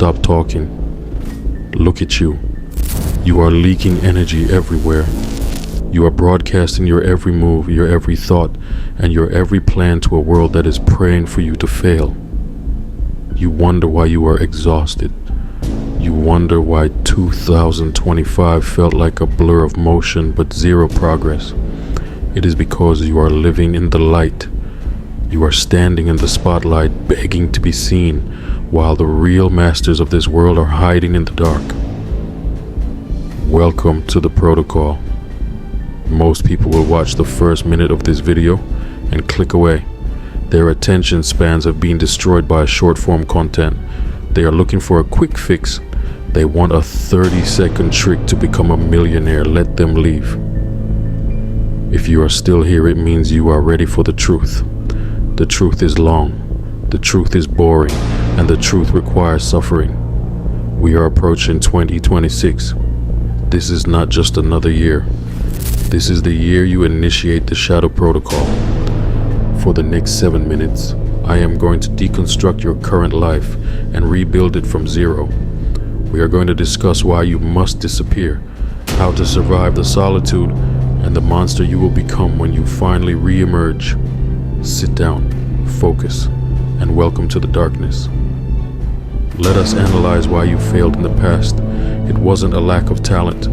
stop talking. Look at you. You are leaking energy everywhere. You are broadcasting your every move, your every thought, and your every plan to a world that is praying for you to fail. You wonder why you are exhausted. You wonder why 2025 felt like a blur of motion but zero progress. It is because you are living in the light. You are standing in the spotlight begging to be seen, while the real masters of this world are hiding in the dark. Welcome to the protocol. Most people will watch the first minute of this video and click away. Their attention spans have been destroyed by short-form content. They are looking for a quick fix. They want a 30-second trick to become a millionaire. Let them leave. If you are still here, it means you are ready for the truth. The truth is long, the truth is boring, and the truth requires suffering. We are approaching 2026. This is not just another year. This is the year you initiate the Shadow Protocol. For the next 7 minutes, I am going to deconstruct your current life and rebuild it from zero. We are going to discuss why you must disappear, how to survive the solitude, and the monster you will become when you finally re-emerge. Sit down, focus, and welcome to the darkness. Let us analyze why you failed in the past. It wasn't a lack of talent.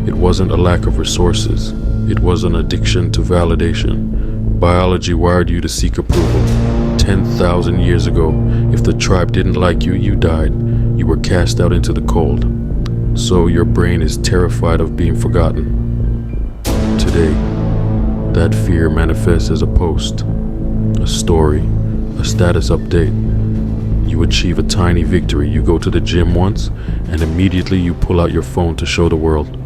It wasn't a lack of resources. It was an addiction to validation. Biology wired you to seek approval. 10,000 years ago, if the tribe didn't like you, you died. You were cast out into the cold. So your brain is terrified of being forgotten. Today, that fear manifests as a post, a story, a status update. You achieve a tiny victory. You go to the gym once, and immediately you pull out your phone to show the world.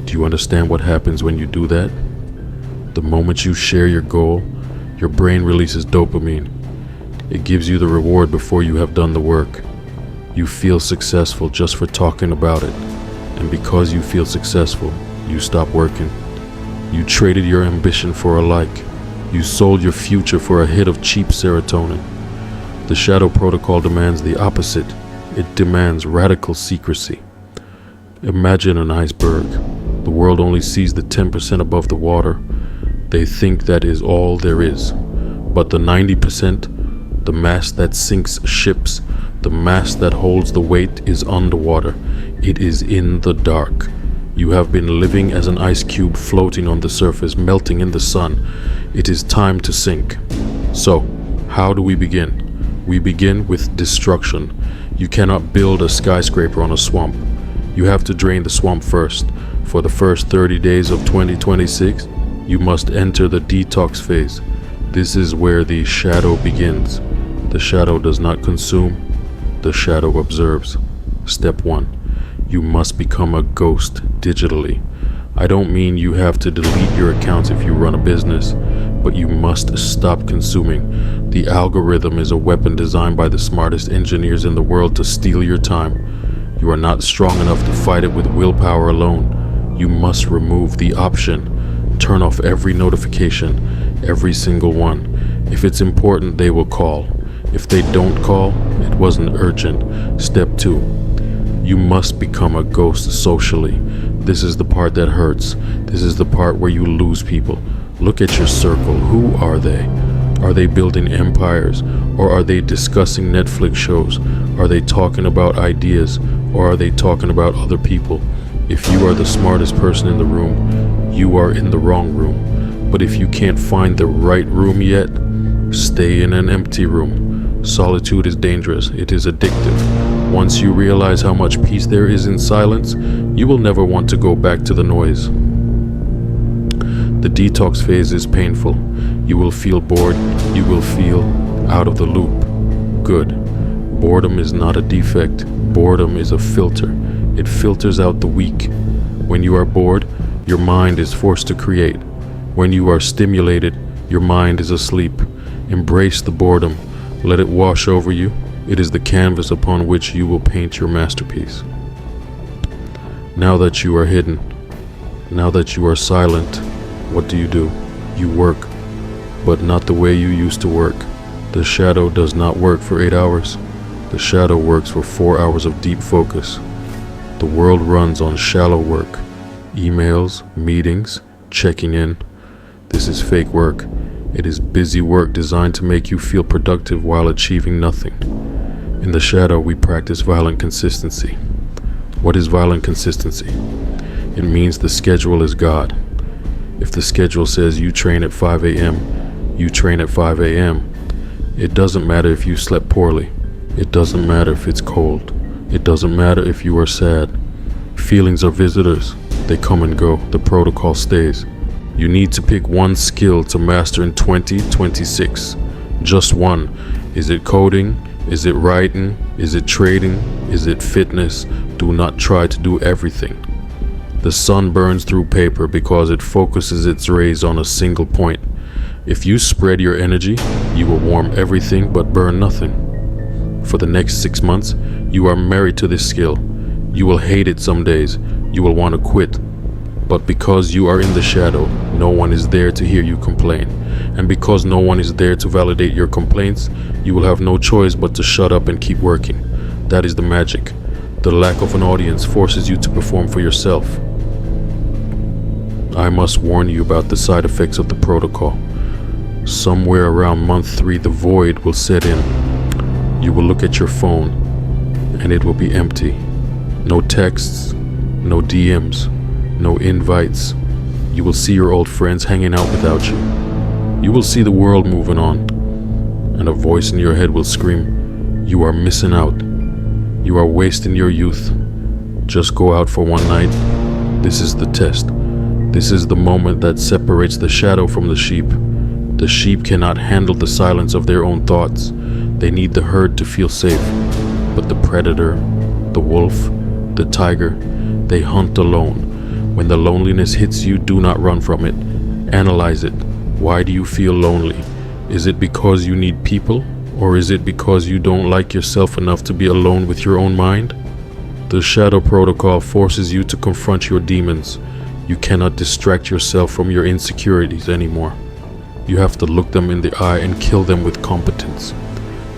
Do you understand what happens when you do that? The moment you share your goal, your brain releases dopamine. It gives you the reward before you have done the work. You feel successful just for talking about it. And because you feel successful, you stop working. You traded your ambition for a like. You sold your future for a hit of cheap serotonin. The Shadow Protocol demands the opposite. It demands radical secrecy. Imagine an iceberg. The world only sees the 10% above the water. They think that is all there is. But the 90%, the mass that sinks ships, the mass that holds the weight, is underwater. It is in the dark. You have been living as an ice cube floating on the surface, melting in the sun. It is time to sink. So, how do we begin? We begin with destruction. You cannot build a skyscraper on a swamp. You have to drain the swamp first. For the first 30 days of 2026, you must enter the detox phase. This is where the shadow begins. The shadow does not consume. The shadow observes. Step 1. You must become a ghost digitally. I don't mean you have to delete your accounts if you run a business, but you must stop consuming. The algorithm is a weapon designed by the smartest engineers in the world to steal your time. You are not strong enough to fight it with willpower alone. You must remove the option. Turn off every notification, every single one. If it's important, they will call. If they don't call, it wasn't urgent. Step 2. You must become a ghost socially. This is the part that hurts. This is the part where you lose people. Look at your circle. Who are they? Are they building empires? Or are they discussing Netflix shows? Are they talking about ideas? Or are they talking about other people? If you are the smartest person in the room, you are in the wrong room. But if you can't find the right room yet, stay in an empty room. Solitude is dangerous. It is addictive. Once you realize how much peace there is in silence, you will never want to go back to the noise. The detox phase is painful. You will feel bored. You will feel out of the loop. Good. Boredom is not a defect. Boredom is a filter. It filters out the weak. When you are bored, your mind is forced to create. When you are stimulated, your mind is asleep. Embrace the boredom. Let it wash over you. It is the canvas upon which you will paint your masterpiece. Now that you are hidden, now that you are silent, what do? You work, but not the way you used to work. The shadow does not work for 8 hours. The shadow works for 4 hours of deep focus. The world runs on shallow work, emails, meetings, checking in. This is fake work. It is busy work designed to make you feel productive while achieving nothing. In the shadow, we practice violent consistency. What is violent consistency? It means the schedule is God. If the schedule says you train at 5 a.m., you train at 5 a.m. It doesn't matter if you slept poorly. It doesn't matter if it's cold. It doesn't matter if you are sad. Feelings are visitors. They come and go. The protocol stays. You need to pick one skill to master in 2026. Just one. Is it coding? Is it writing? Is it trading? Is it fitness? Do not try to do everything. The sun burns through paper because it focuses its rays on a single point. If you spread your energy, you will warm everything but burn nothing. For the next 6 months, you are married to this skill. You will hate it some days. You will want to quit. But because you are in the shadow, no one is there to hear you complain. And because no one is there to validate your complaints, you will have no choice but to shut up and keep working. That is the magic. The lack of an audience forces you to perform for yourself. I must warn you about the side effects of the protocol. Somewhere around month 3, the void will set in. You will look at your phone, and it will be empty. No texts, no DMs, no invites. You will see your old friends hanging out without you. You will see the world moving on, and a voice in your head will scream, "You are missing out. You are wasting your youth. Just go out for one night." This is the test. This is the moment that separates the shadow from the sheep. The sheep cannot handle the silence of their own thoughts. They need the herd to feel safe. But the predator, the wolf, the tiger, they hunt alone. When the loneliness hits you, do not run from it. Analyze it. Why do you feel lonely? Is it because you need people? Or is it because you don't like yourself enough to be alone with your own mind? The shadow protocol forces you to confront your demons. You cannot distract yourself from your insecurities anymore. You have to look them in the eye and kill them with competence.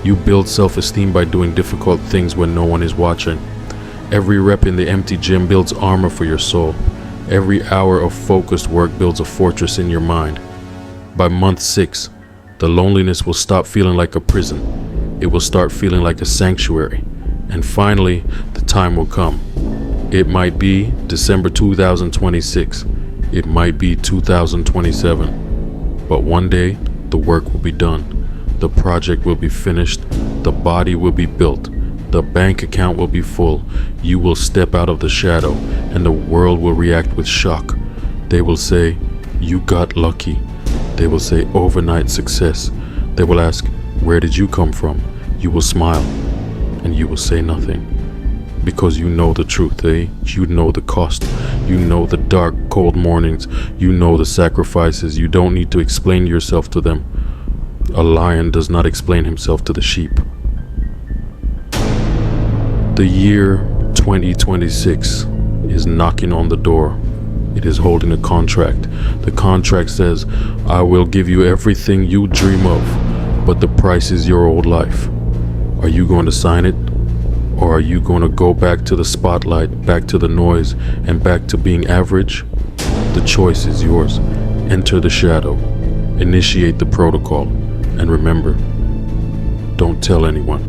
You build self-esteem by doing difficult things when no one is watching. Every rep in the empty gym builds armor for your soul. Every hour of focused work builds a fortress in your mind. By month 6, the loneliness will stop feeling like a prison. It will start feeling like a sanctuary. And finally, the time will come. It might be December 2026. It might be 2027. But one day, the work will be done. The project will be finished. The body will be built. The bank account will be full. You will step out of the shadow, and the world will react with shock. They will say, "You got lucky." They will say, "Overnight success." They will ask, "Where did you come from?" You will smile, and you will say nothing. Because you know the truth, eh? You know the cost. You know the dark, cold mornings. You know the sacrifices. You don't need to explain yourself to them. A lion does not explain himself to the sheep. The year 2026 is knocking on the door. It is holding a contract. The contract says, "I will give you everything you dream of, but the price is your old life." Are you going to sign it? Or are you going to go back to the spotlight, back to the noise, and back to being average? The choice is yours. Enter the shadow. Initiate the protocol. And remember, don't tell anyone.